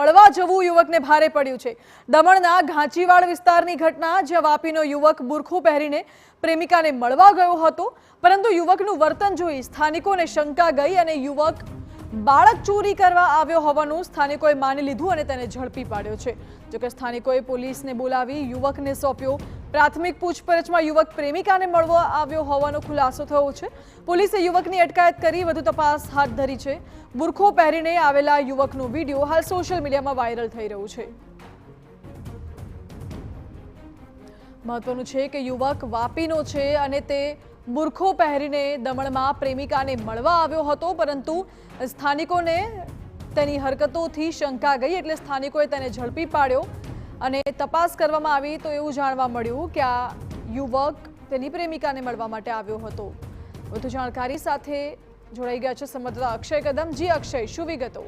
મળવા જવું યુવકને ભારે પડ્યું છે। દમણના ઘાંચીવાડ વિસ્તારની ઘટના, જ્યાં વાપીનો યુવક બુરખો પહેરીને પ્રેમિકાને મળવા ગયો હતો, પરંતુ યુવકનું વર્તન જોઈ સ્થાનિકોને શંકા ગઈ અને યુવક બાળક ચોરી કરવા આવ્યો હોવાનું સ્થાનિકોએ માની લીધું અને તેને ઝડપી પાડ્યો છે। જોકે સ્થાનિકોએ પોલીસને બોલાવી યુવકને સોંપ્યો। પ્રાથમિક પૂછપરછમાં યુવક પ્રેમિકાને મળવા આવ્યો હોવાનો ખુલાસો થયો છે। પોલીસે યુવકની અટકાયત કરી વધુ તપાસ હાથ ધરી છે। બુરખો પહેરીને આવેલા યુવકનો વિડીયો હાલ સોશિયલ મીડિયામાં વાયરલ થઈ રહ્યો છે। મહત્વનું છે કે યુવક વાપીનો છે અને તે બુરખો પહેરીને દમણમાં પ્રેમિકાને મળવા આવ્યો હતો, પરંતુ સ્થાનિકોને તેની હરકતોથી શંકા ગઈ એટલે સ્થાનિકોએ તેને ઝડપી પાડ્યો અને તપાસ કરવામાં આવી તો એવું જાણવા મળ્યું કે આ યુવક તેની પ્રેમિકાને મળવા માટે આવ્યો હતો। વધુ જાણકારી સાથે જોડાઈ ગયા છે સંવાદદાતા અક્ષય કદમ। જી અક્ષય, શું વિગતો?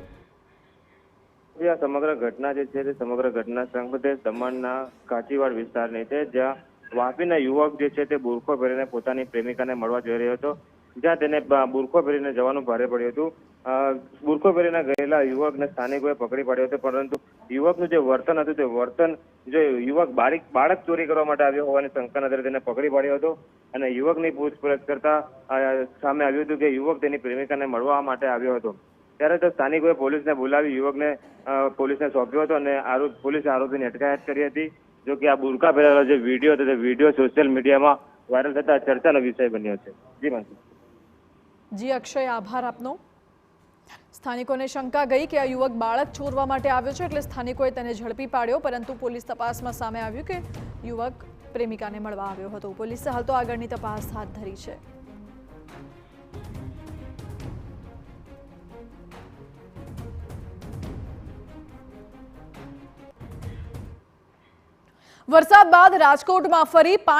આ સમગ્ર ઘટના જે છે તે સમગ્ર ઘટના સંબંધિત દમણના ઘાંચીવાડ વિસ્તારની છે, જ્યાં વાપીના યુવક જે છે તે બુરખો પહેરીને પોતાની પ્રેમિકાને મળવા જઈ રહ્યો હતો, જ્યાં તેને બુરખો પહેરીને જવાનું ભારે પડ્યું હતું। બુરખો પહેરીને ગયેલા યુવકને સ્થાનિકોએ પકડી પાડ્યો હતો, પરંતુ યુવકનું જે વર્તન હતું તે વર્તન જો યુવક બાળક ચોરી કરવા માટે આવ્યો હોવાની શંકાના આધારે તેને પકડી પાડ્યો હતો અને યુવકની પૂછપરછ કરતા સામે આવ્યું હતું કે યુવક તેની પ્રેમિકાને મળવા માટે આવ્યો હતો। ત્યારે તો સ્થાનિકોએ પોલીસને બોલાવી યુવકને પોલીસને સોંપ્યો હતો અને પોલીસે આરોપીની અટકાયત કરી હતી। જો કે આ બુરખા પહેરેલો જે વિડીયો હતો તે વિડીયો સોશિયલ મીડિયામાં વાયરલ થતા ચર્ચાનો વિષય બન્યો છે। જી માનસી। જી અક્ષય, આભાર આપનો। સ્થાનિકોને શંકા ગઈ કે આ યુવક બાળક ચોરવા માટે આવ્યો છે એટલે સ્થાનિકોએ તેને ઝડપી પાડ્યો, પરંતુ પોલીસ તપાસમાં સામે આવ્યું કે યુવક પ્રેમિકાને મળવા આવ્યો હતો। પોલીસે હાલ તો આગળની તપાસ હાથ ધરી છે। વરસાદ બાદ રાજકોટમાં ફરી